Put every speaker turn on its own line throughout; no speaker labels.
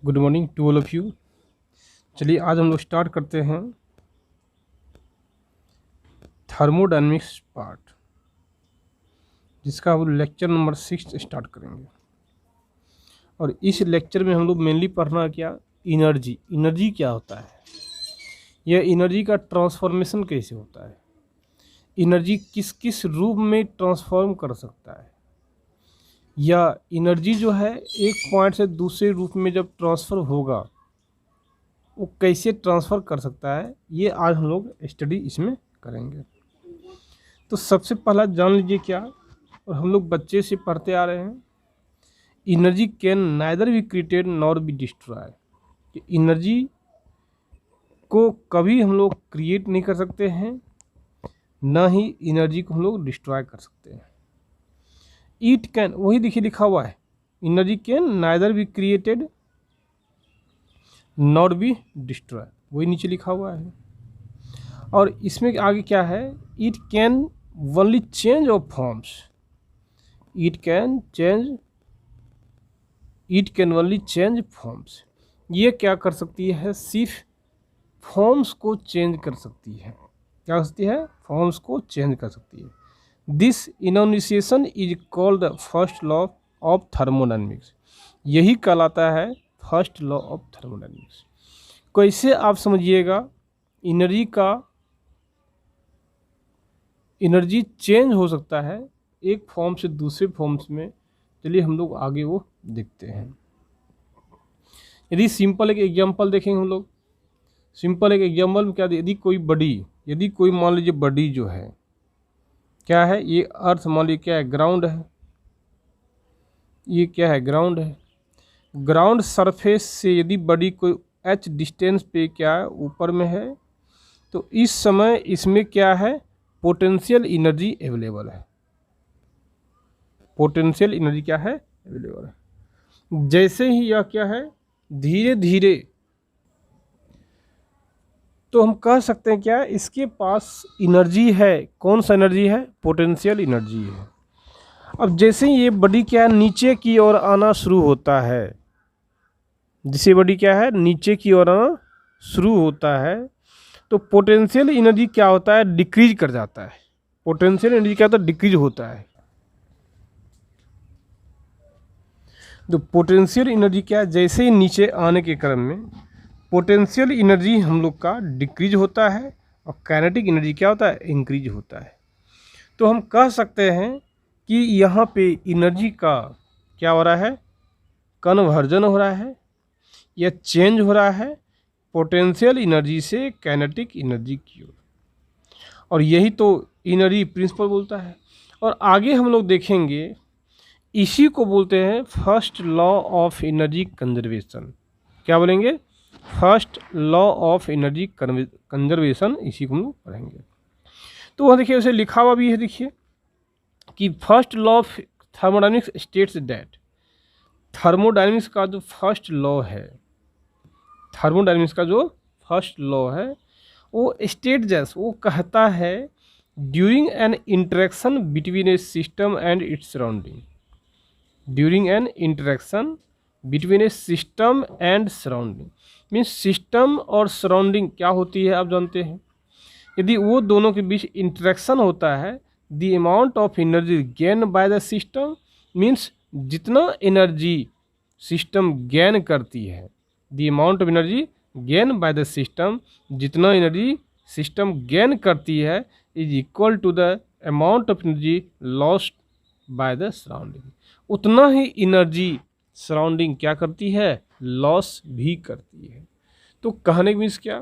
Good morning to all of you. चलिए आज हम लोग स्टार्ट करते हैं थर्मोडायनेमिक्स पार्ट, जिसका हम लेक्चर नंबर 6 स्टार्ट करेंगे। और इस लेक्चर में हम लोग मेनली पढ़ना क्या, एनर्जी क्या होता है, यह एनर्जी का ट्रांसफॉर्मेशन कैसे होता है, एनर्जी किस किस रूप में ट्रांसफॉर्म कर सकता है, या एनर्जी जो है एक पॉइंट से दूसरे रूप में जब ट्रांसफ़र होगा वो कैसे ट्रांसफ़र कर सकता है, ये आज हम लोग स्टडी इसमें करेंगे। तो सबसे पहला जान लीजिए क्या, और हम लोग बच्चे से पढ़ते आ रहे हैं, energy can neither be created nor be destroy. Energy को कभी हम लोग क्रिएट नहीं कर सकते हैं, ना ही एनर्जी को हम लोग डिस्ट्रॉय कर सकते हैं। इट कैन, वही देखिए लिखा हुआ है, energy can neither be created not be destroy, वही नीचे लिखा हुआ है। और इसमें आगे क्या है, it can only change of forms, it can only change forms. ये क्या कर सकती है, सिर्फ फॉर्म्स को चेंज कर सकती है। क्या कर सकती है, फॉर्म्स को चेंज कर सकती है। This enunciation is called the first law of thermodynamics, यही कहलाता है फर्स्ट लॉ ऑफ थर्मोडायनेमिक्स। कैसे आप समझिएगा, एनर्जी चेंज हो सकता है एक फॉर्म से दूसरे फॉर्म्स में। चलिए हम लोग आगे वो देखते हैं। यदि सिंपल एक एग्जांपल देखेंगे हम लोग, सिंपल एक एग्जांपल में क्या, यदि कोई मान लीजिए बॉडी जो है क्या है, ये अर्थ मान लीजिए क्या है, ग्राउंड है, ये क्या है, ग्राउंड है। ग्राउंड सरफेस से यदि बॉडी कोई h डिस्टेंस पे क्या है, ऊपर में है, तो इस समय इसमें क्या है, पोटेंशियल एनर्जी अवेलेबल है। पोटेंशियल एनर्जी क्या है, अवेलेबल है। जैसे ही यह क्या है, धीरे धीरे, तो हम कह सकते हैं क्या, इसके पास एनर्जी है। कौन सा एनर्जी है, पोटेंशियल एनर्जी है। अब जैसे ही ये बॉडी क्या है, नीचे की ओर आना शुरू होता है, जिसे बॉडी क्या है, नीचे की ओर आना शुरू होता है, तो पोटेंशियल एनर्जी क्या होता है, डिक्रीज कर जाता है। पोटेंशियल एनर्जी क्या होता है, डिक्रीज होता है। तो पोटेंशियल एनर्जी क्या है, जैसे ही नीचे आने के क्रम में पोटेंशियल एनर्जी हम लोग का डिक्रीज होता है, और काइनेटिक एनर्जी क्या होता है, इंक्रीज होता है। तो हम कह सकते हैं कि यहाँ पे एनर्जी का क्या हो रहा है, कन्वर्जन हो रहा है या चेंज हो रहा है पोटेंशियल एनर्जी से काइनेटिक एनर्जी की ओर। और यही तो एनर्जी प्रिंसिपल बोलता है। और आगे हम लोग देखेंगे, इसी को बोलते हैं first law of energy conservation. क्या बोलेंगे, first law of energy conservation, इसी को हम लोग पढ़ेंगे। तो वहाँ देखिए उसे लिखा हुआ भी है, देखिए कि first law of thermodynamics states that, thermodynamics का जो फर्स्ट लॉ है, थर्मोडायनेमिक्स का जो फर्स्ट लॉ है, वो स्टेट जैसे वो कहता है, during an interaction between A system and its surrounding, during an interaction between A system and surrounding, means system और सराउंडिंग क्या होती है आप जानते हैं। यदि वो दोनों के बीच इंटरेक्शन होता है, the amount of energy gain by the system, means जितना एनर्जी सिस्टम गेन करती है, the amount of energy gain by the system, जितना एनर्जी सिस्टम गेन करती है, is equal to the amount of energy lost by the surrounding, उतना ही energy surrounding क्या करती है, लॉस भी करती है। तो कहने का मीन्स क्या,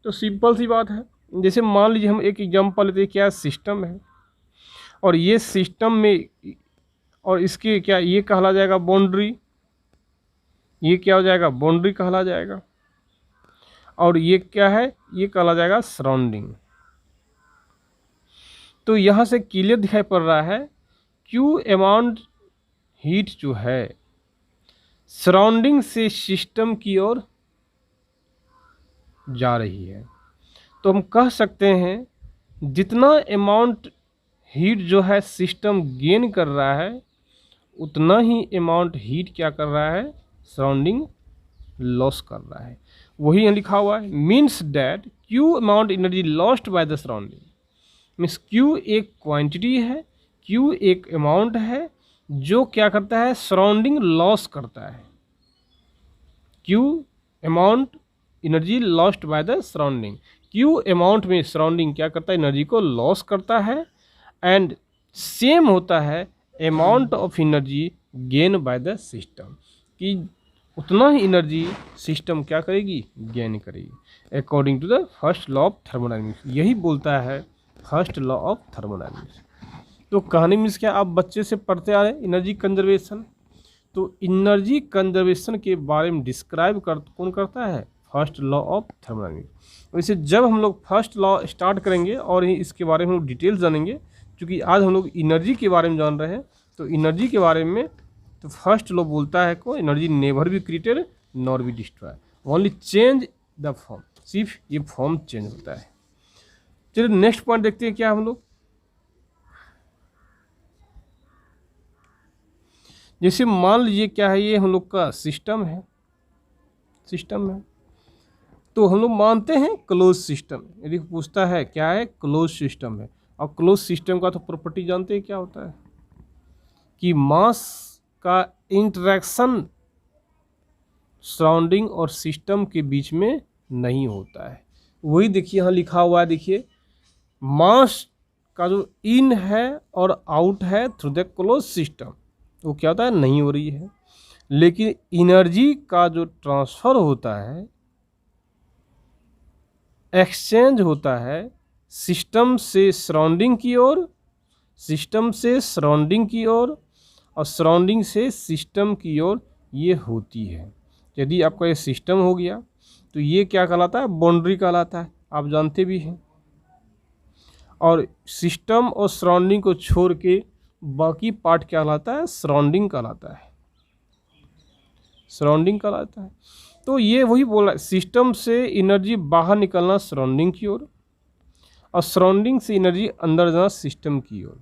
तो सिंपल सी बात है। जैसे मान लीजिए हम एक एग्जांपल लेते हैं, क्या सिस्टम है, और ये सिस्टम में, और इसके क्या ये कहला जाएगा बाउंड्री, ये क्या हो जाएगा, बाउंड्री कहला जाएगा, और ये क्या है, ये कहला जाएगा सराउंडिंग। तो यहाँ से क्लियर दिखाई पड़ रहा है, क्यू अमाउंट हीट जो है सराउंडिंग से सिस्टम की ओर जा रही है। तो हम कह सकते हैं जितना अमाउंट हीट जो है सिस्टम गेन कर रहा है, उतना ही अमाउंट हीट क्या कर रहा है, सराउंडिंग लॉस कर रहा है। वही यहाँ लिखा हुआ है, means that Q amount energy lost by the surrounding. Means Q एक क्वांटिटी है, क्यू एक अमाउंट है जो क्या करता है, सराउंडिंग लॉस करता है। Q amount energy lost by the surrounding, Q amount में सराउंडिंग क्या करता है, एनर्जी को लॉस करता है। एंड सेम होता है amount of energy gain by the system, कि उतना ही एनर्जी सिस्टम क्या करेगी, गेन करेगी, according to the first law of thermodynamics. यही बोलता है फर्स्ट लॉ ऑफ थर्मोडायनेमिक्स। तो कहानी मीन्स क्या, आप बच्चे से पढ़ते आ रहे हैं एनर्जी कंजर्वेशन, तो एनर्जी कंजर्वेशन के बारे में डिस्क्राइब कौन करता है, फर्स्ट लॉ ऑफ थर्मोडायनेमिक्स। वैसे जब हम लोग फर्स्ट लॉ स्टार्ट करेंगे और इसके बारे में हम लोग डिटेल्स जानेंगे, क्योंकि आज हम लोग एनर्जी के बारे में जान रहे हैं, तो एनर्जी के बारे में तो फर्स्ट लॉ बोलता है को energy never be created nor be destroy, only change the form, सिर्फ ये फॉर्म चेंज होता है। चलिए नेक्स्ट पॉइंट देखते हैं क्या हम लोग। जैसे मान लीजिए क्या है, ये हम लोग का सिस्टम है, तो हम लोग मानते हैं क्लोज सिस्टम। यदि पूछता है क्या है, क्लोज सिस्टम है, और क्लोज सिस्टम का तो प्रॉपर्टी जानते हैं क्या होता है, कि मास का इंटरेक्शन सराउंडिंग और सिस्टम के बीच में नहीं होता है। वही देखिए यहाँ लिखा हुआ है, देखिए मास का जो इन है और आउट है थ्रू द क्लोज सिस्टम, वो क्या होता है, नहीं हो रही है। लेकिन एनर्जी का जो ट्रांसफ़र होता है, एक्सचेंज होता है सिस्टम से सराउंडिंग की ओर, सिस्टम से सराउंडिंग की ओर, और सराउंडिंग से सिस्टम की ओर ये होती है। यदि आपका ये सिस्टम हो गया तो ये क्या कहलाता है, बाउंड्री कहलाता है, आप जानते भी हैं। और सिस्टम और सराउंडिंग को छोड़ के बाकी पार्ट क्या कहलाता है, सराउंडिंग कहलाता है, सराउंडिंग कहलाता है। तो ये वही बोल रहा है, सिस्टम से एनर्जी बाहर निकलना सराउंडिंग की ओर, और सराउंडिंग से एनर्जी अंदर जाना सिस्टम की ओर।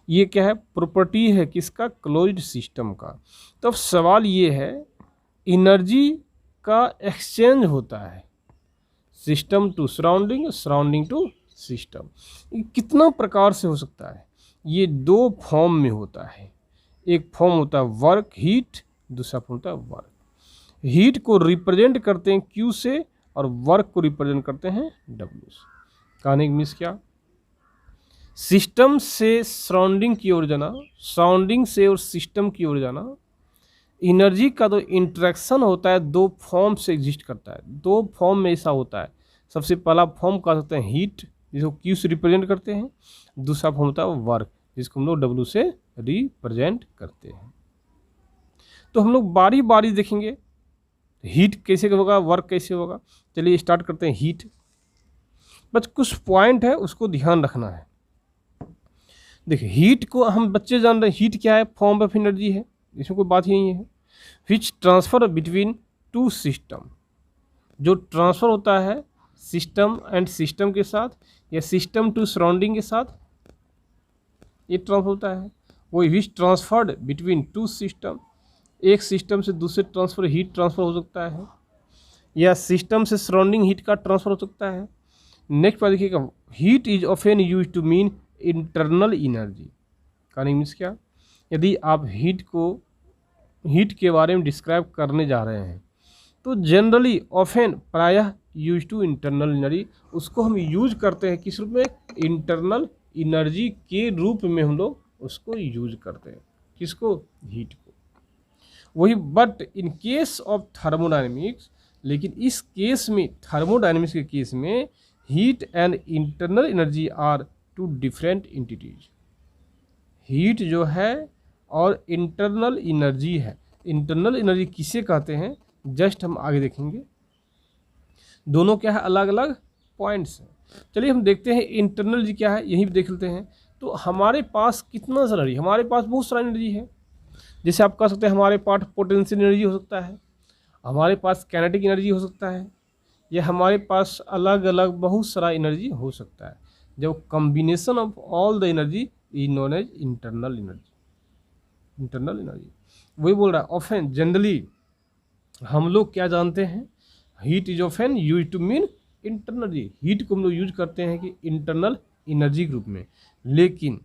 ये क्या है, प्रॉपर्टी है किसका, क्लोज्ड सिस्टम का। तो अब सवाल ये है, एनर्जी का एक्सचेंज होता है system to surrounding, surrounding to system, कितना प्रकार से हो सकता है, ये दो फॉर्म में होता है। एक फॉर्म होता है वर्क हीट, दूसरा फॉर्म होता है वर्क। हीट को रिप्रेजेंट करते हैं Q से और वर्क को रिप्रेजेंट करते हैं W से। कहने की मीन्स क्या, सिस्टम से सराउंडिंग की ओर जाना, सराउंडिंग से और सिस्टम की ओर जाना, एनर्जी का जो इंटरेक्शन होता है दो फॉर्म से एग्जिस्ट करता है, दो फॉर्म में ऐसा होता है। सबसे पहला फॉर्म कह सकते हैं हीट, जिसको Q से रिप्रेजेंट करते हैं, दूसरा फॉर्म होता है वर्क, जिसको हम लोग W से रिप्रेजेंट करते हैं। तो हम लोग बारी बारी देखेंगे हीट कैसे होगा, वर्क कैसे होगा। चलिए स्टार्ट करते हैं हीट। बस कुछ पॉइंट है उसको ध्यान रखना है। देखिए हीट को हम बच्चे जान रहे हैं, हीट क्या है, फॉर्म ऑफ एनर्जी है, इसमें कोई बात ही नहीं है। विच ट्रांसफर बिटवीन टू सिस्टम, जो ट्रांसफ़र होता है सिस्टम एंड सिस्टम के साथ, या सिस्टम टू सराउंडिंग के साथ, ये ट्रांसफर होता है। वही विच ट्रांसफर्ड बिटवीन टू सिस्टम, एक सिस्टम से दूसरे ट्रांसफर हीट ट्रांसफ़र हो सकता है, या सिस्टम से सराउंडिंग हीट का ट्रांसफ़र हो सकता है। नेक्स्ट बात देखिएगा, heat is often use to mean internal energy. कहने मीन्स क्या, यदि आप हीट के बारे में डिस्क्राइब करने जा रहे हैं तो जनरली ऑफन प्रायः यूज टू इंटरनल एनर्जी, उसको हम यूज करते हैं किस रूप में, इंटरनल एनर्जी के रूप में हम लोग उसको यूज करते हैं। किसको, हीट को। वही but in case of thermodynamics, लेकिन इस केस में, थर्मोडायनेमिक्स के केस में, heat and internal energy are two different entities. Heat जो है और इंटरनल एनर्जी है, इंटरनल एनर्जी किसे कहते हैं जस्ट हम आगे देखेंगे। दोनों क्या है, अलग अलग पॉइंट्स हैं। चलिए हम देखते हैं इंटरनल एनर्जी क्या है, यही देख लेते हैं। तो हमारे पास कितना सारा एनर्जी, हमारे पास बहुत सारा एनर्जी है। जैसे आप कह सकते हैं हमारे पास पोटेंशियल एनर्जी हो सकता है, हमारे पास काइनेटिक एनर्जी हो सकता है, या हमारे पास अलग अलग बहुत सारा एनर्जी हो सकता है। जब combination of all the energy is known as internal energy. Internal energy वही बोल रहा है, ऑफन जनरली हम लोग क्या जानते हैं, heat is of an use to mean internal energy. Heat को हम लोग यूज करते हैं कि इंटरनल एनर्जी के रूप में, लेकिन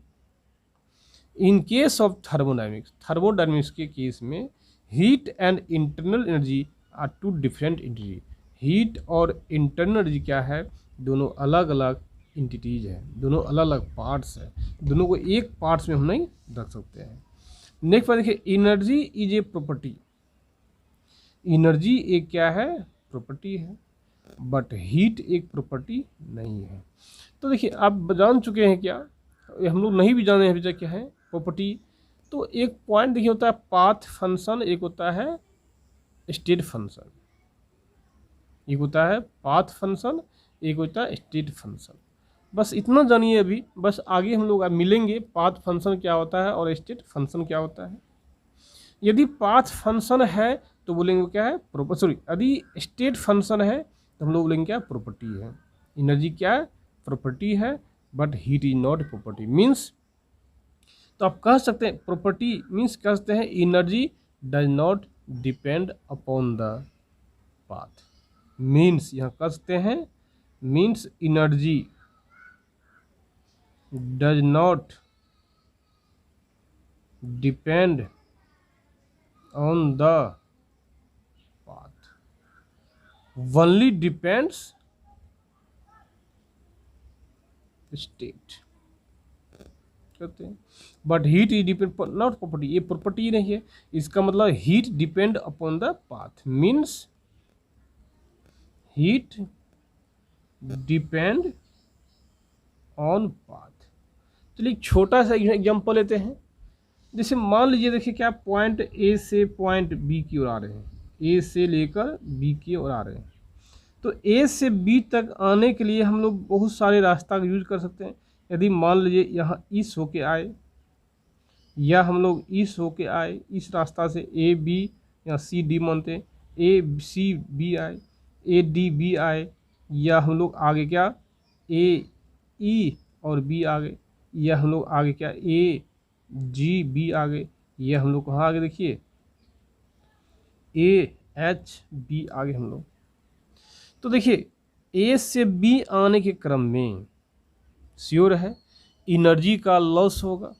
इन केस ऑफ थर्मोडायनेमिक्स के केस में heat and internal energy are two different entity. Heat और इंटरनल एनर्जी क्या है, दोनों अलग अलग इंटिटीज है, दोनों अलग अलग पार्ट्स है, दोनों को एक पार्ट्स में हम नहीं रख सकते हैं। नेक्स्ट बात देखिए, energy is a property. Energy एक क्या है, प्रॉपर्टी है, बट हीट एक प्रॉपर्टी नहीं है। तो देखिए आप जान चुके हैं क्या, हम लोग नहीं भी जाने हैं अभी क्या है प्रॉपर्टी। तो एक पॉइंट देखिए होता है पाथ फंक्शन, एक होता है स्टेट फंक्शन। एक होता है पाथ फंक्शन, एक होता है स्टेट फंक्शन। बस इतना जानिए अभी, बस आगे हम लोग मिलेंगे पाथ फंक्शन क्या होता है और स्टेट फंक्शन क्या होता है। यदि पाथ फंक्शन है तो बोलेंगे क्या है, सॉरी, यदि स्टेट फंक्शन है तो हम लोग बोलेंगे क्या, प्रॉपर्टी है। एनर्जी क्या है, प्रॉपर्टी है, but heat is not property. Means तो आप कह सकते हैं प्रॉपर्टी मीन्स कह सकते हैं energy does not depend upon the path. Means यहाँ कह सकते हैं means energy does not depend on the path, only depends state करते हैं। But heat is depend not property, ये प्रॉपर्टी नहीं है। इसका मतलब heat depend upon the path, means heat depend on path. चलिए एक छोटा सा एग्जांपल लेते हैं। जैसे मान लीजिए देखिए क्या, पॉइंट ए से पॉइंट बी की ओर आ रहे हैं, ए से लेकर बी की ओर आ रहे हैं। तो ए से बी तक आने के लिए हम लोग बहुत सारे रास्ता का यूज कर सकते हैं। यदि मान लीजिए यहाँ ईस्ट होके आए, या हम लोग ईस्ट होके आए, इस रास्ता से ए बी या सी डी मानते हैं, ए सी बी आए, ए डी बी आए, या हम लोग आगे क्या ए ई और बी आ गए, या हम लोग आगे क्या ए जी बी आ गए, या हम लोग कहाँ आगे देखिए ए एच बी आगे हम लोग। तो देखिए ए से बी आने के क्रम में श्योर है एनर्जी का लॉस होगा।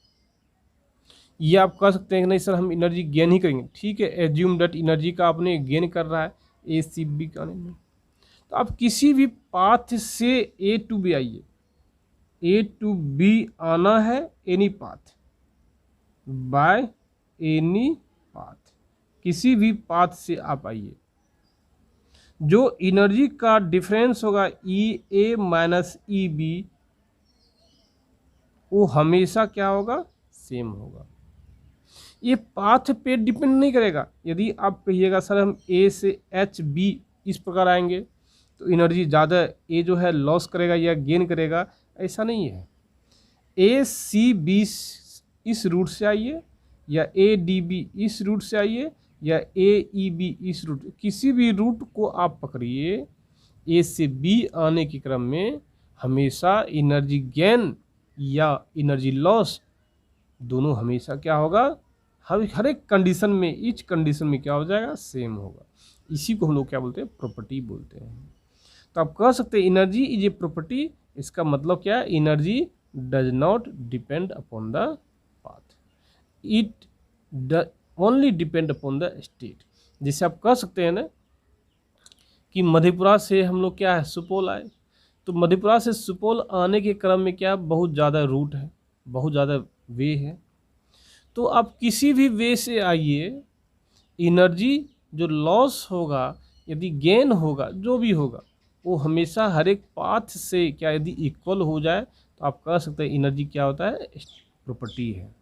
ये आप कह सकते हैं कि नहीं सर हम एनर्जी गेन ही करेंगे, ठीक है, एज्यूम दैट एनर्जी का आपने गेन कर रहा है ए सी बी का में। तो आप किसी भी पाथ से ए टू बी आइए, ए टू बी आना है any path, by any path, किसी भी पाथ से आप आइए, जो एनर्जी का डिफरेंस होगा ई ए माइनस ई बी, वो हमेशा क्या होगा, सेम होगा। ये पाथ पे डिपेंड नहीं करेगा। यदि आप कहिएगा सर हम ए से एच बी इस प्रकार आएंगे तो एनर्जी ज़्यादा ए जो है लॉस करेगा या गेन करेगा, ऐसा नहीं है। ए सी बी इस रूट से आइए, या ए डी बी इस रूट से आइए, या ए ई बी इस रूट, किसी भी रूट को आप पकड़िए, ए से बी आने के क्रम में हमेशा एनर्जी गेन या एनर्जी लॉस दोनों हमेशा क्या होगा, हर एक कंडीशन में, ईच कंडीशन में क्या हो जाएगा, सेम होगा। इसी को हम लोग क्या बोलते हैं, प्रॉपर्टी बोलते हैं। तो आप कह सकते हैं एनर्जी इज ए प्रॉपर्टी। इसका मतलब क्या है, energy does not depend upon the path, it only depend upon the state. जैसे आप कह सकते हैं ना कि मधेपुरा से हम लोग क्या है, सुपौल आए, तो मधेपुरा से सुपौल आने के क्रम में क्या बहुत ज़्यादा रूट है, बहुत ज़्यादा वे है। तो आप किसी भी वे से आइए, एनर्जी जो लॉस होगा यदि गेन होगा जो भी होगा, वो हमेशा हर एक पाथ से क्या यदि इक्वल हो जाए तो आप कह सकते हैं एनर्जी क्या होता है, प्रॉपर्टी है।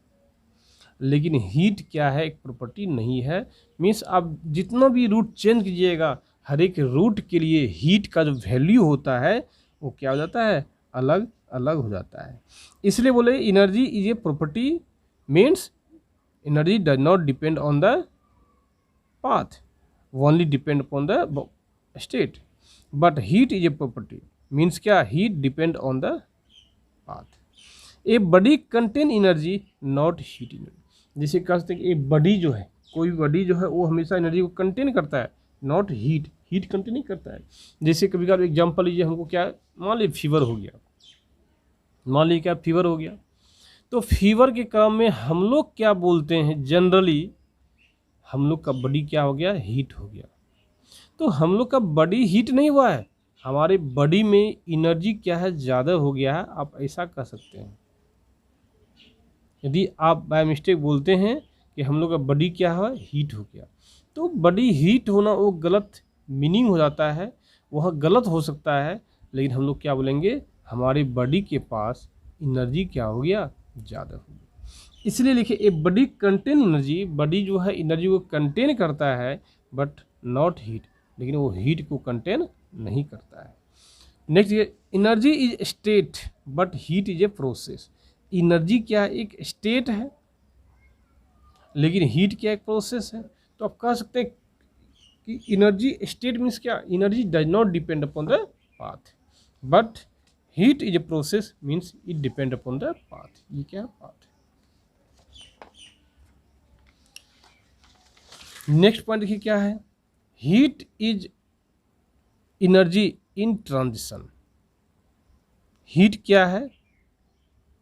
लेकिन हीट क्या है, एक प्रॉपर्टी नहीं है। मीन्स आप जितना भी रूट चेंज कीजिएगा, हर एक रूट के लिए हीट का जो वैल्यू होता है वो क्या हो जाता है, अलग अलग हो जाता है। इसलिए बोले energy is a property, means energy does not depend on the path, only depend upon the state, but heat is a property, means क्या, heat depend on the path. A body contain energy not heat energy. जैसे कह सकते हैं कि एक body जो है, कोई बॉडी जो है वो हमेशा एनर्जी को कंटेन करता है, नॉट हीट, हीट कंटेन नहीं करता है। जैसे कभी कभार एग्जाम्पल लीजिए, हमको क्या मान लीजिए फीवर हो गया, मान लीजिए क्या फीवर हो गया, तो फीवर के क्रम में हम लोग क्या बोलते हैं, जनरली हम लोग का बॉडी क्या हो गया, हीट हो गया। तो हम लोग का बॉडी हीट नहीं हुआ है, हमारे बॉडी में एनर्जी क्या है, ज़्यादा हो गया है, आप ऐसा कह सकते हैं। यदि आप बाय मिस्टेक बोलते हैं कि हम लोग का बॉडी क्या है, हीट हो गया, तो बॉडी हीट होना वो गलत मीनिंग हो जाता है, वह गलत हो सकता है, लेकिन हम लोग क्या बोलेंगे, हमारे बॉडी के पास एनर्जी क्या हो गया, ज़्यादा हो गया। इसलिए लिखिए ए बॉडी कंटेन एनर्जी, बॉडी जो है एनर्जी को कंटेन करता है बट नॉट हीट, लेकिन वो हीट को कंटेन नहीं करता है। नेक्स्ट ये energy is state but heat is a process. Energy क्या है, एक स्टेट है, लेकिन हीट क्या एक प्रोसेस है। तो आप कह सकते हैं कि एनर्जी स्टेट मीन्स क्या, energy does not depend upon the path, but heat is a process means it depend upon the path. ये क्या पाथ। नेक्स्ट पॉइंट देखिए क्या है, heat is energy in transition. Heat क्या है,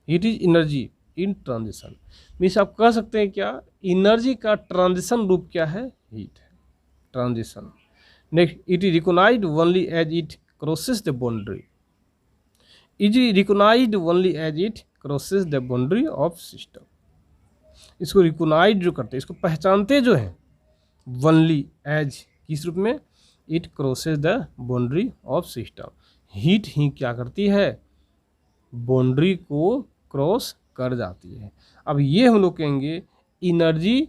heat is energy in transition means आप कह सकते हैं क्या, एनर्जी का ट्रांजिशन रूप क्या है, हीट है, transition. Next it is recognised only as it crosses the boundary, it is recognised only as it crosses the boundary of system. इसको रिकॉग्नाइज जो करते हैं, इसको पहचानते जो है, ओनली एज किस रूप में, it crosses the boundary of system. Heat ही क्या करती है, बाउंड्री को क्रॉस कर जाती है। अब ये हम लोग कहेंगे एनर्जी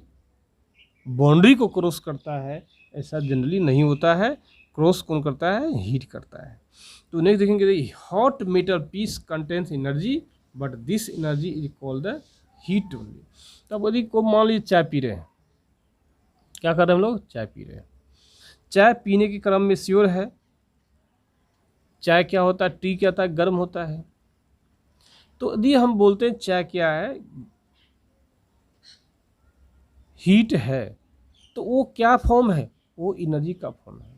बाउंड्री को क्रॉस करता है, ऐसा जनरली नहीं होता है। क्रॉस कौन करता है, हीट करता है। तो नेक्स्ट देखेंगे, hot metal piece contains energy but this energy is called the heat only. तब यदि को मान लीजिए चाय पी रहे हैं, क्या कर रहे हैं हम लोग, चाय पी रहे हैं। चाय पीने के क्रम में श्योर है, चाय क्या होता है, टी क्या होता है, गर्म होता है। तो यदि हम बोलते हैं चाय क्या है, हीट है, तो वो क्या फॉर्म है, वो एनर्जी का फॉर्म है।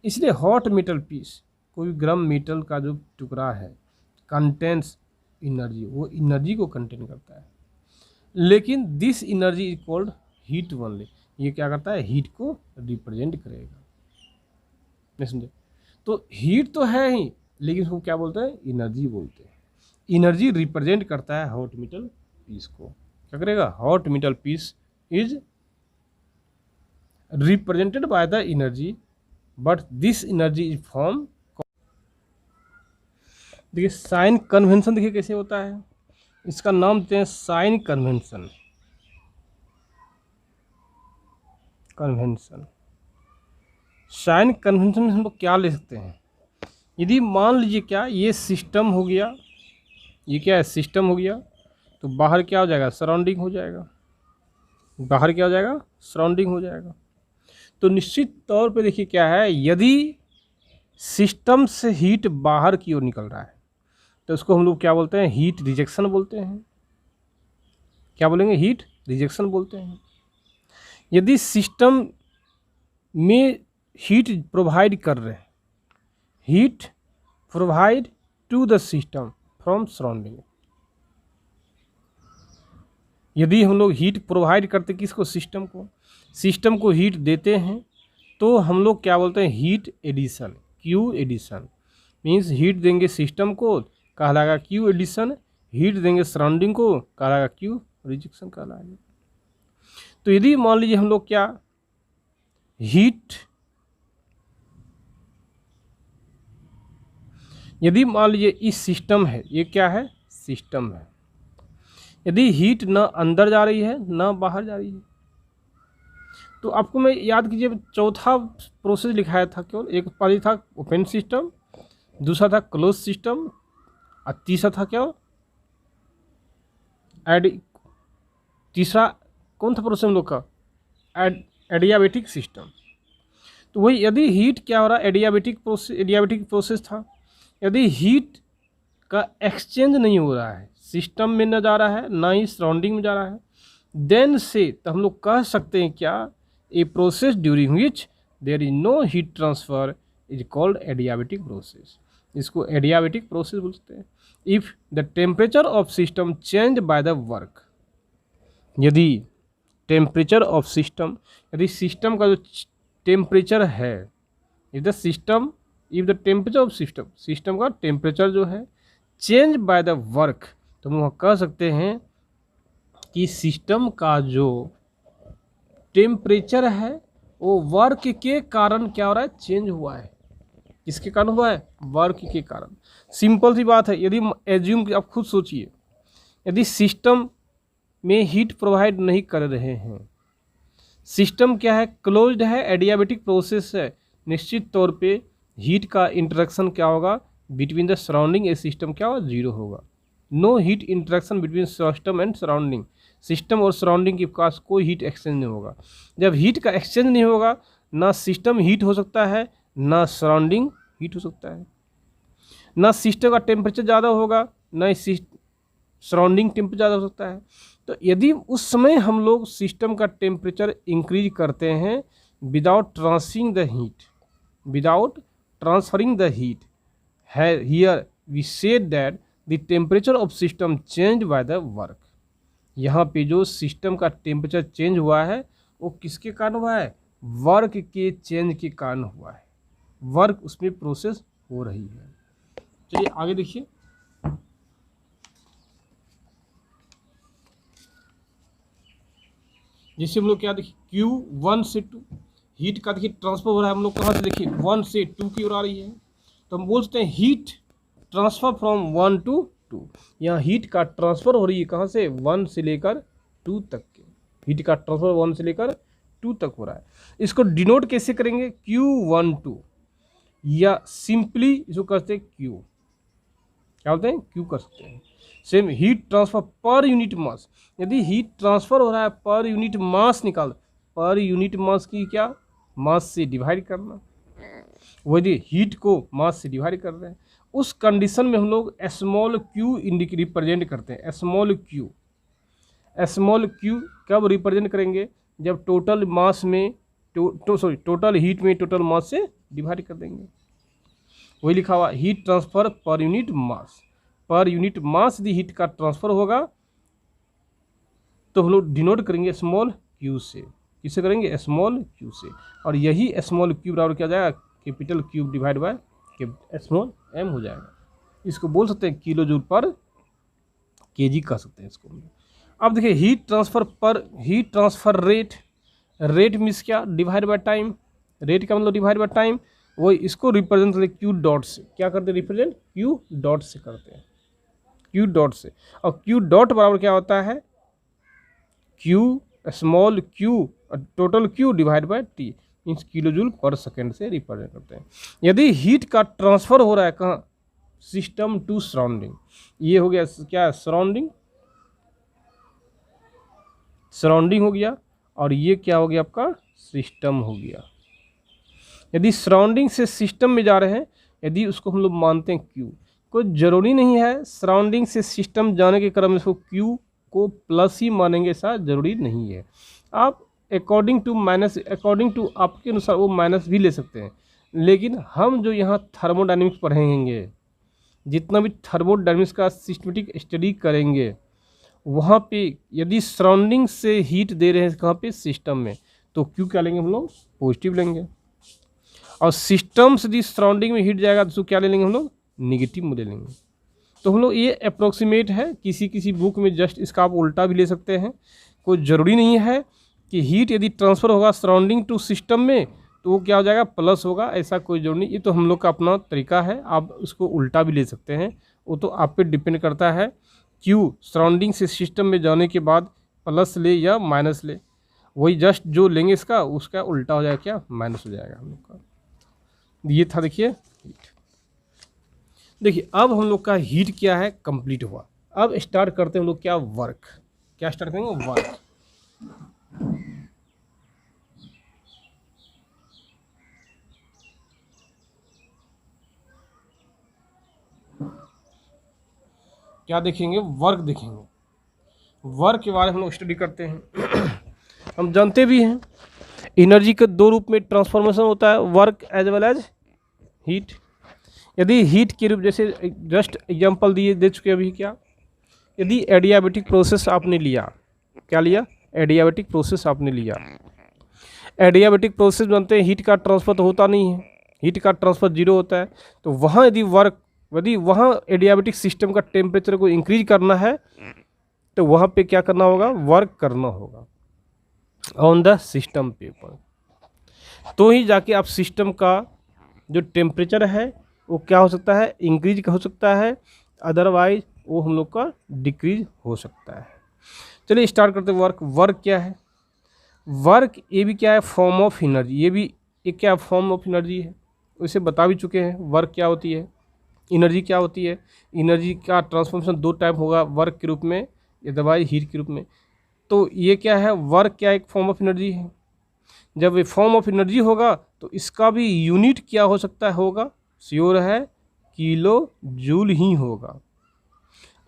इसलिए हॉट मेटल पीस, कोई गर्म मेटल का जो टुकड़ा है, कंटेंस एनर्जी, वो एनर्जी को कंटेन करता है। लेकिन this energy is called heat only, ये क्या करता है, हीट को रिप्रेजेंट करेगा। नहीं समझे, तो हीट तो है ही, लेकिन उसको क्या बोलते हैं, एनर्जी बोलते हैं। एनर्जी रिप्रेजेंट करता है हॉट मेटल पीस को, क्या करेगा, hot metal piece is represented by the energy but this energy is form. देखिए साइन कन्वेंशन, देखिए कैसे होता है, इसका नाम देते हैं sign convention. Convention, sign convention में हम लोग क्या ले सकते हैं, यदि मान लीजिए क्या, ये सिस्टम हो गया, ये क्या है, सिस्टम हो गया, तो बाहर क्या हो जाएगा, सराउंडिंग हो जाएगा, बाहर क्या हो जाएगा, सराउंडिंग हो जाएगा। तो निश्चित तौर पे देखिए क्या है, यदि सिस्टम से हीट बाहर की ओर निकल रहा है तो उसको हम लोग क्या बोलते हैं, हीट रिजेक्शन बोलते हैं। क्या बोलेंगे, हीट रिजेक्शन बोलते हैं। यदि सिस्टम में हीट प्रोवाइड कर रहे हैं, heat provide to the system from surrounding, यदि हम लोग हीट प्रोवाइड करते किसको, सिस्टम को हीट देते हैं, तो हम लोग क्या बोलते हैं, heat addition, Q addition means heat देंगे सिस्टम को, कहलाएगा क्यू एडिशन, हीट देंगे सराउंडिंग को, कहलाएगा क्यू रिजेक्शन कहलाएगा। तो यदि मान लीजिए हम लोग क्या, हीट, यदि मान लीजिए इस सिस्टम है, ये क्या है, सिस्टम है, यदि हीट ना अंदर जा रही है ना बाहर जा रही है, तो आपको मैं याद कीजिए चौथा प्रोसेस लिखाया था, केवल एक पहले था ओपन सिस्टम, दूसरा था क्लोज सिस्टम, और तीसरा था क्या, तीसरा कौन था प्रोसेस हम लोग का, एडियाबेटिक सिस्टम। तो वही यदि हीट क्या हो रहा है, एडियाबेटिक प्रोसेस था, यदि हीट का एक्सचेंज नहीं हो रहा है, सिस्टम में न जा रहा है ना ही सराउंडिंग में जा रहा है, देन से तो हम लोग कह सकते हैं क्या, a process during which there is no heat transfer is called adiabatic process. इसको एडियाबेटिक प्रोसेस बोलते हैं। If the temperature of system change by the work, यदि टेम्परेचर ऑफ सिस्टम, यदि सिस्टम का जो टेम्परेचर है, if the temperature of system, system का temperature जो है चेंज बाय द वर्क, तो हम कह सकते हैं कि सिस्टम का जो टेम्परेचर है वो वर्क के कारण क्या हो रहा है, चेंज हुआ है। किसके कारण हुआ है, वर्क के कारण। सिंपल सी बात है, यदि एज्यूम, आप खुद सोचिए, यदि सिस्टम में हीट प्रोवाइड नहीं कर रहे हैं, सिस्टम क्या है, क्लोज्ड है, एडियाबेटिक प्रोसेस है, निश्चित तौर पे हीट का इंटरेक्शन क्या होगा between the surrounding a system, क्या होगा, जीरो होगा। No heat interaction between system and surrounding, system और सराउंडिंग के पास कोई हीट एक्सचेंज नहीं होगा। जब हीट का एक्सचेंज नहीं होगा, ना सिस्टम हीट हो सकता है, ना सराउंडिंग हीट हो सकता है, ना सिस्टम का टेम्परेचर ज़्यादा होगा, ना सराउंडिंग टेम्परेचर ज़्यादा हो सकता है। तो यदि उस समय हम लोग सिस्टम का टेम्परेचर इंक्रीज करते हैं without transferring the heat, here we said that the temperature of system change by the work. यहाँ पे जो सिस्टम का टेम्परेचर चेंज हुआ है वो किसके कारण हुआ है, वर्क के चेंज के कारण हुआ है, वर्क उसमें प्रोसेस हो रही है। चलिए आगे देखिए, जैसे हम लोग क्या देखिए, Q1 से 2 हीट का देखिए ट्रांसफर हो रहा है, हम लोग कहाँ से देखिए 1 से 2 की ओर आ रही है, तो हम बोल सकते हैं हीट ट्रांसफर फ्रॉम 1 to 2। यहाँ हीट का ट्रांसफर हो रही है कहाँ से, 1 से लेकर 2 तक के, हीट का ट्रांसफर 1 से लेकर 2 तक हो रहा है। इसको डिनोट कैसे करेंगे, Q12, या सिंपली इसको करते हैं Q, क्या बोलते हैं, Q कर सकते हैं। Same heat transfer per unit mass, यदि हीट ट्रांसफर हो रहा है पर यूनिट मास निकाल, पर यूनिट मास की क्या, मास से डिवाइड करना, वो यदि हीट को मास से डिवाइड कर रहे हैं, उस कंडीशन में हम लोग स्मॉल q रिप्रेजेंट करते हैं। स्मॉल q कब रिप्रेजेंट करेंगे, जब टोटल मास में टोटल हीट में टोटल मास से डिवाइड कर देंगे। वही लिखा हुआ heat transfer per unit mass, per unit mass यदि हीट का ट्रांसफर होगा तो हम लोग डिनोट करेंगे स्मॉल q से। किससे करेंगे, स्मॉल q से। और यही स्मॉल q बराबर क्या जाएगा, capital Q divide by small m हो जाएगा। इसको बोल सकते हैं किलो जूल पर kg कह सकते हैं इसको। अब देखिए हीट ट्रांसफर रेट मीन्स क्या, डिवाइड बाय टाइम, रेट का मतलब डिवाइड बाय टाइम। वही इसको रिप्रेजेंट करते Q डॉट से, क्या करते हैं, रिप्रेजेंट Q डॉट से करते हैं, Q डॉट से। और Q डॉट बराबर क्या होता है, Q small q total Q divide by T, means kilo joule पर सेकेंड से रिप्रेजेंट करते हैं। यदि हीट का ट्रांसफर हो रहा है कहाँ, सिस्टम टू सराउंडिंग, ये हो गया क्या, सराउंडिंग हो गया, और ये क्या हो गया आपका, सिस्टम हो गया। यदि सराउंडिंग से सिस्टम में जा रहे हैं, यदि उसको हम लोग मानते हैं Q, कोई ज़रूरी नहीं है सराउंडिंग से सिस्टम जाने के क्रम में इसको Q को प्लस ही मानेंगे, ऐसा ज़रूरी नहीं है। आप अकॉर्डिंग टू आपके अनुसार वो माइनस भी ले सकते हैं, लेकिन हम जो यहाँ थर्मोडायनेमिक्स पढ़ेंगे, जितना भी थर्मोडायनेमिक्स का सिस्टमेटिक स्टडी करेंगे, वहाँ पे यदि सराउंडिंग से हीट दे रहे हैं कहाँ पे, सिस्टम में, तो Q क्या लेंगे हम लोग, पॉजिटिव लेंगे। और सिस्टम से यदि सराउंडिंग में हीट जाएगा तो क्या ले लेंगे हम लोग, निगेटिव में ले लेंगे। तो हम लोग ये अप्रोक्सीमेट है, किसी बुक में जस्ट इसका आप उल्टा भी ले सकते हैं। कोई ज़रूरी नहीं है कि हीट यदि ट्रांसफ़र होगा सराउंडिंग टू सिस्टम में तो वो क्या हो जाएगा, प्लस होगा, ऐसा कोई जरूरी नहीं। ये तो हम लोग का अपना तरीका है, आप उसको उल्टा भी ले सकते हैं, वो तो आप पे डिपेंड करता है। Q सराउंडिंग से सिस्टम में जाने के बाद प्लस ले या माइनस ले, वही जस्ट जो लेंगे इसका उसका उल्टा हो जाएगा, क्या, माइनस हो जाएगा हम लोग का। ये था देखिए हीट। देखिए अब हम लोग का हीट क्या है, कंप्लीट हुआ। अब स्टार्ट करते हैं हम लोग क्या, वर्क। क्या स्टार्ट करेंगे, वर्क। क्या देखेंगे, वर्क देखेंगे। वर्क के बारे में हम लोग स्टडी करते हैं। हम जानते भी हैं एनर्जी के दो रूप में ट्रांसफॉर्मेशन होता है, work as well as heat. यदि हीट के रूप, जैसे जस्ट एग्जांपल दे चुके अभी, क्या यदि एडियाबेटिक प्रोसेस आपने लिया, क्या लिया, एडियाबेटिक प्रोसेस आपने लिया, एडियाबेटिक प्रोसेस बनते हैं, हीट का ट्रांसफर तो होता नहीं है, हीट का ट्रांसफर जीरो होता है। तो वहाँ यदि वहाँ एडियाबेटिक सिस्टम का टेम्परेचर को इंक्रीज करना है तो वहाँ पे क्या करना होगा, वर्क करना होगा ऑन द सिस्टम पेपर, तो ही जाके आप सिस्टम का जो टेम्परेचर है वो क्या हो सकता है, इंक्रीज हो सकता है, अदरवाइज वो हम लोग का डिक्रीज हो सकता है। चलिए स्टार्ट करते हैं। वर्क क्या है, वर्क ये भी क्या है, फॉर्म ऑफ एनर्जी, ये भी एक क्या फॉर्म ऑफ एनर्जी है, उसे बता भी चुके हैं वर्क क्या होती है, एनर्जी क्या होती है। एनर्जी का ट्रांसफॉर्मेशन दो टाइप होगा, वर्क के रूप में या दवाई हीट के रूप में। तो ये क्या है, वर्क क्या एक फॉर्म ऑफ एनर्जी है। जब ये फॉर्म ऑफ एनर्जी होगा तो इसका भी यूनिट क्या हो सकता है, होगा, श्योर है, किलो जूल ही होगा,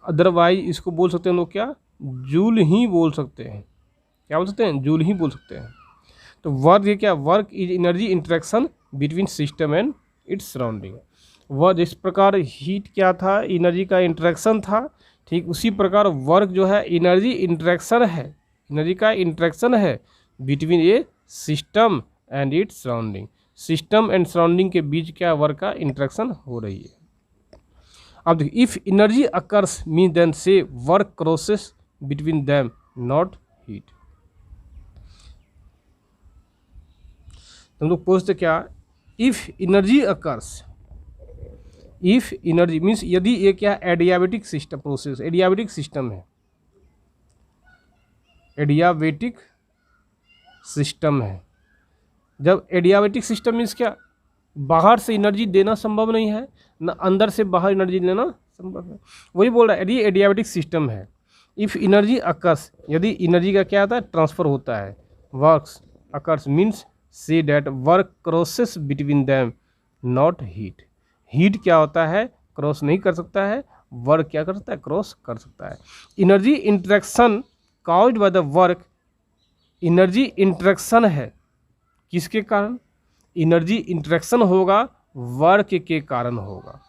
अदरवाइज इसको बोल सकते हैं लोग क्या, जूल ही बोल सकते हैं, क्या बोल सकते हैं, जूल ही बोल सकते हैं। तो वर्क ये क्या, work is energy interaction between system and its surrounding. वह जिस प्रकार हीट क्या था, एनर्जी का इंटरेक्शन था, ठीक उसी प्रकार वर्क जो है एनर्जी इंटरेक्शन है, एनर्जी का इंटरेक्शन है between A system and its surrounding, system and surrounding के बीच क्या वर्क का इंटरेक्शन हो रही है। अब देखिए, if energy occurs mean then say work crosses between them not heat. हम लोग पूछते क्या, if energy occurs, if energy means यदि ये क्या adiabatic system process, adiabatic system है, एडियाबेटिक सिस्टम है। जब एडियाबेटिक सिस्टम मीन्स क्या, बाहर से एनर्जी देना संभव नहीं है, ना अंदर से बाहर एनर्जी लेना संभव है, वही बोल रहा है, यदि एडियाबेटिक सिस्टम है, इफ एनर्जी अकर्स, यदि एनर्जी का क्या होता है, ट्रांसफर होता है, works occurs means say that work crosses between them not heat. Heat क्या होता है, क्रॉस नहीं कर सकता है, वर्क क्या कर सकता है, क्रॉस कर सकता है। Energy interaction caused bye the work, energy interaction है किसके कारण, एनर्जी इंटरेक्शन होगा वर्क के कारण होगा,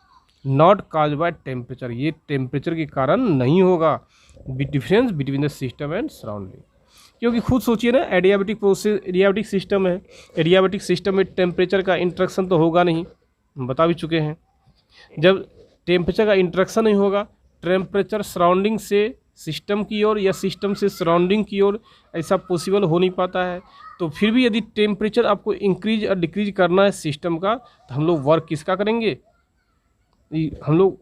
नॉट काज बाय टेम्परेचर, ये टेम्परेचर के कारण नहीं होगा, difference between the system and surrounding. क्योंकि खुद सोचिए ना, एडियाबेटिक प्रोसेस, एडियाबेटिक सिस्टम है, एडियाबेटिक सिस्टम में टेम्परेचर का इंटरेक्शन तो होगा नहीं, हम बता भी चुके हैं। जब टेम्परेचर का इंटरेक्शन नहीं होगा, टेम्परेचर सराउंडिंग से सिस्टम की ओर या सिस्टम से सराउंडिंग की ओर, ऐसा पॉसिबल हो नहीं पाता है। तो फिर भी यदि टेम्परेचर आपको इंक्रीज और डिक्रीज करना है सिस्टम का, तो हम लोग वर्क किसका करेंगे, हम लोग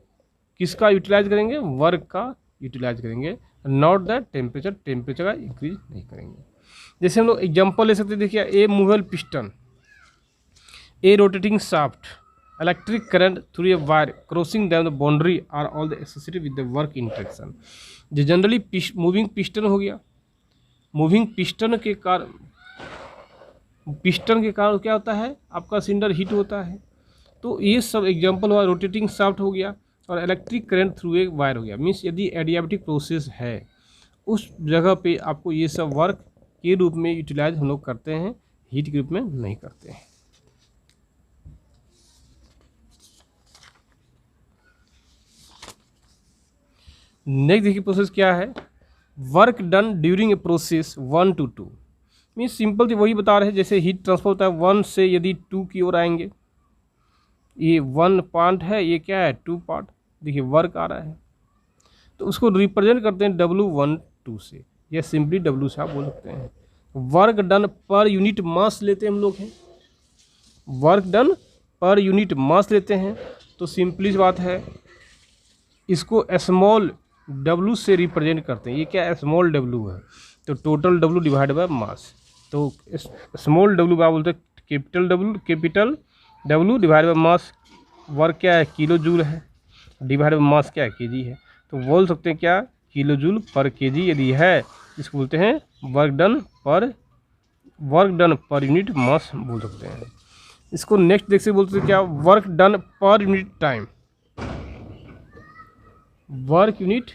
किसका यूटिलाइज करेंगे, वर्क का यूटिलाइज करेंगे, नॉट द टेम्परेचर, टेम्परेचर का इंक्रीज नहीं करेंगे। जैसे हम लोग एग्जांपल ले सकते हैं, देखिए a movable piston, a rotating shaft, electric current through a wire crossing them the boundary are all the associated with the work interaction. जो जनरली मूविंग पिस्टन हो गया, मूविंग पिस्टन के कारण क्या होता है, आपका सिलेंडर हीट होता है। तो ये सब एग्जांपल हुआ, रोटेटिंग शाफ्ट हो गया और electric current through a wire हो गया। मीन्स यदि एडियाबेटिक प्रोसेस है उस जगह पे आपको ये सब वर्क के रूप में यूटिलाइज हम लोग करते हैं, हीट के रूप में नहीं करते हैं। नेक्स्ट देखिए प्रोसेस क्या है, work done during a process 1 to 2। Means simple वही बता रहे हैं, जैसे हीट ट्रांसफर होता है 1 से यदि 2 की ओर आएंगे, ये 1 पार्ट है, ये क्या है 2 पार्ट, देखिए वर्क आ रहा है, तो उसको रिप्रेजेंट करते हैं W12 से, या सिंपली W से आप बोल सकते हैं। Work done per unit mass लेते हैं हम लोग हैं, work done per unit mass लेते हैं, तो सिंपली बात है, इसको स्मॉल w से रिप्रेजेंट करते हैं। ये क्या स्मॉल w है, तो total w divide by mass, तो स्मॉल w क्या बोलते हैं, capital w divide by mass. Work क्या है, किलो जूल है, डिवाइड बाय मास क्या है, केजी है, तो बोल सकते हैं क्या, किलो जूल पर केजी यदि है, इसको बोलते हैं work done per unit mass बोल सकते हैं। इसको नेक्स्ट देख से बोलते हैं क्या, work done per unit time, work unit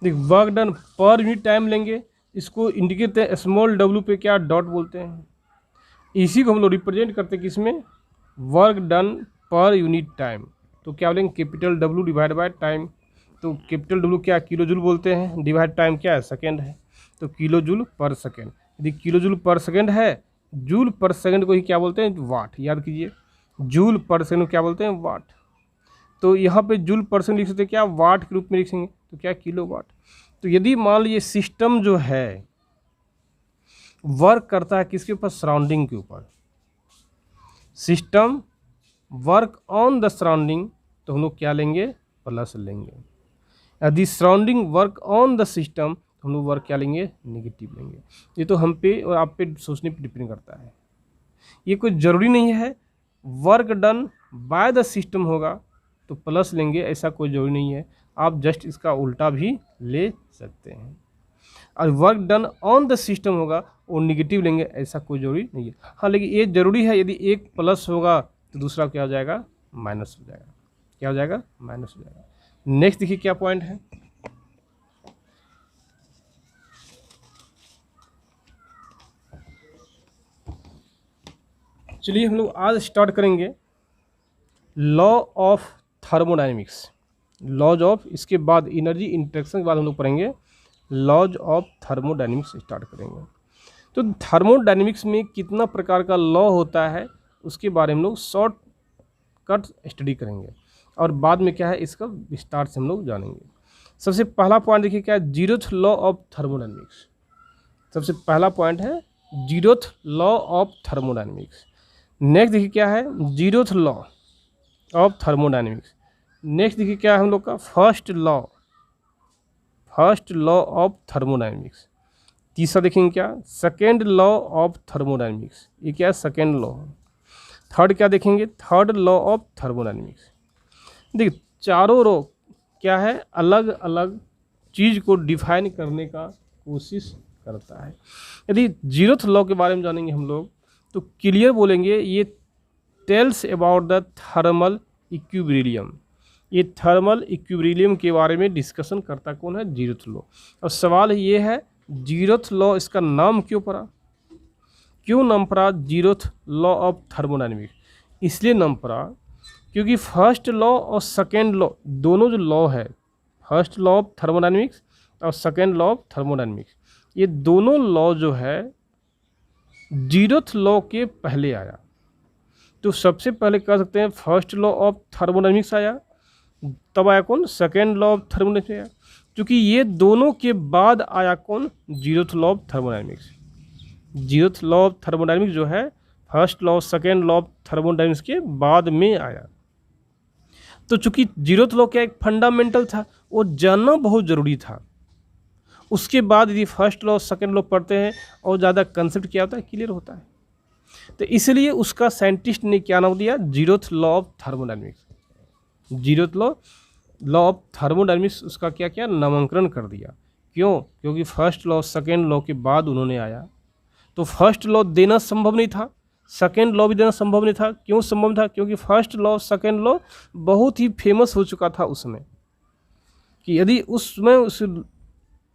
देख work done per unit time लेंगे, इसको इंडिकेट करते हैं स्मॉल w पे क्या डॉट बोलते हैं, इसी को हम लोग रिप्रेजेंट करते हैं किसमें, work done per unit time. तो क्या बोलेंगे capital W divide by time. तो कैपिटल W क्या किलो जूल बोलते हैं, डिवाइड टाइम क्या है सेकेंड है, तो किलो जूल पर सेकेंड। यदि किलो जूल पर सेकेंड है, जूल पर सेकेंड को ही क्या बोलते हैं, वाट। याद कीजिए जूल पर सेकेंड क्या बोलते हैं, वाट। तो यहाँ पे जूल पर सेकेंड लिख सकते हैं क्या, वाट के रूप में लिखेंगे, तो क्या किलो वाट। तो यदि मान लीजिए सिस्टम जो है वर्क करता है किसके ऊपर, सराउंडिंग के ऊपर, system work on the surrounding, तो हम लोग क्या लेंगे, प्लस लेंगे। यदि surrounding work on the system, तो हम लोग वर्क क्या लेंगे, नेगेटिव लेंगे। ये तो हम पे और आप पे सोचने पे डिपेंड करता है, ये कोई ज़रूरी नहीं है work done by the system होगा तो प्लस लेंगे, ऐसा कोई ज़रूरी नहीं है। आप जस्ट इसका उल्टा भी ले सकते हैं। और work done on the system होगा वो नेगेटिव लेंगे, ऐसा कोई जरूरी नहीं है। हाँ लेकिन ये जरूरी है, यदि एक प्लस होगा तो दूसरा क्या हो जाएगा, माइनस हो जाएगा। क्या हो जाएगा, माइनस हो जाएगा। नेक्स्ट देखिए क्या पॉइंट है, चलिए हम लोग आज स्टार्ट करेंगे law of thermodynamics, laws of, इसके बाद एनर्जी इंटरेक्शन के बाद हम लोग पढ़ेंगे लॉज ऑफ थर्मोडाइनमिक्स स्टार्ट करेंगे। तो थर्मोडाइनमिक्स में कितना प्रकार का लॉ होता है उसके बारे में हम लोग शॉर्ट कट स्टडी करेंगे, और बाद में क्या है इसका विस्तार से हम लोग जानेंगे। सबसे पहला पॉइंट देखिए क्या है, जीरोथ लॉ ऑफ थर्मोडाइनमिक्स। सबसे पहला पॉइंट है zeroth law of thermodynamics. Next देखिए क्या है, zeroth law of thermodynamics. Next देखिए क्या है हम लोग का, फर्स्ट लॉ ऑफ थर्मोडाइनमिक्स। तीसरा देखेंगे क्या, सेकेंड लॉ ऑफ थर्मोडाइनमिक्स, ये क्या है सेकेंड लॉ। थर्ड क्या देखेंगे, थर्ड लॉ ऑफ थर्मोडाइनमिक्स। देखिए चारों लॉ क्या है, अलग अलग चीज़ को डिफाइन करने का कोशिश करता है। यदि जीरोथ लॉ के बारे में जानेंगे हम लोग तो क्लियर बोलेंगे, ये tells about the thermal equilibrium. ये थर्मल इक्विलिब्रियम के बारे में डिस्कशन करता कौन है, जीरोथ लॉ। और सवाल ये है जीरोथ लॉ इसका नाम क्यों पड़ा, क्यों नाम पड़ा जीरोथ लॉ ऑफ थर्मोडाइनमिक्स। इसलिए नाम पड़ा क्योंकि फर्स्ट लॉ और सेकेंड लॉ दोनों जो लॉ है, फर्स्ट लॉ ऑफ थर्मोडाइनमिक्स और सेकेंड लॉ ऑफ थर्मोडाइनमिक्स, ये दोनों लॉ जो है जीरोथ लॉ के पहले आया। तो सबसे पहले कह सकते हैं फर्स्ट लॉ ऑफ थर्मोडाइनमिक्स आया, तब आया कौन, सेकेंड लॉ ऑफ थर्मोडाइनमिक्स आया। क्योंकि ये दोनों के बाद आया कौन, zeroth law of thermodynamics. Zeroth law of thermodynamics जो है first law second law of thermodynamics के बाद में आया। तो चूंकि जीरोथ लॉ क्या एक फंडामेंटल था, वो जानना बहुत ज़रूरी था। उसके बाद यदि फर्स्ट लॉ सेकेंड लॉ पढ़ते हैं और ज़्यादा कंसेप्ट क्या होता है, क्लियर होता है। तो इसलिए उसका साइंटिस्ट ने क्या नाम दिया, zeroth law of thermodynamics. Zeroth law of thermodynamics उसका क्या क्या नामांकन कर दिया। क्यों, क्योंकि फर्स्ट लॉ सेकेंड लॉ के बाद उन्होंने आया। तो फर्स्ट लॉ देना संभव नहीं था, सेकेंड लॉ भी देना संभव नहीं था। क्यों संभव था, क्योंकि फर्स्ट लॉ सेकेंड लॉ बहुत ही फेमस हो चुका था उसमें, कि यदि उसमें उस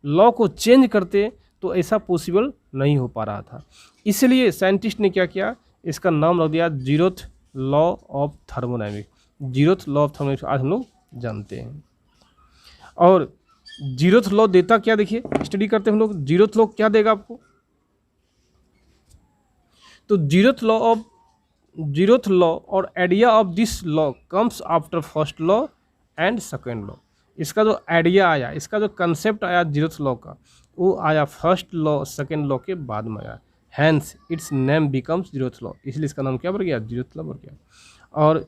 लॉ को चेंज करते तो ऐसा पॉसिबल नहीं हो पा रहा था। इसलिए साइंटिस्ट ने क्या किया, इसका नाम रख दिया zeroth law of thermodynamics. Zeroth law of thermodynamics आज हम लोग जानते हैं। और जीरोथ लॉ देता क्या, देखिए स्टडी करते हैं हम लोग, जीरोथ लॉ क्या देगा आपको। तो जीरोथ लॉ और idea of this law comes after first law and second law. इसका जो आइडिया आया, इसका जो कंसेप्ट आया जीरोथ लॉ का, वो आया फर्स्ट लॉ सेकेंड लॉ के बाद में आया। Hence its name becomes zeroth law, इसलिए इसका नाम क्या बढ़ गया, जीरोथ लॉ बढ़ गया। और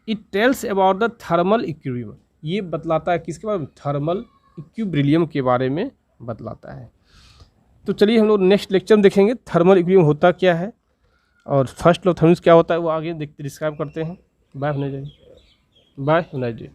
it tells about the thermal equilibrium, ये बतलाता है किसके बारे में, थर्मल इक्विलिब्रियम के बारे में बतलाता है। तो चलिए हम लोग नेक्स्ट लेक्चर में देखेंगे थर्मल इक्विलिब्रियम होता क्या है और फर्स्ट लॉ थर्मोडाइनमिक्स क्या होता है, वो आगे देखते डिस्क्राइब करते हैं। बाय होने जाइए, बाय होने जाइए।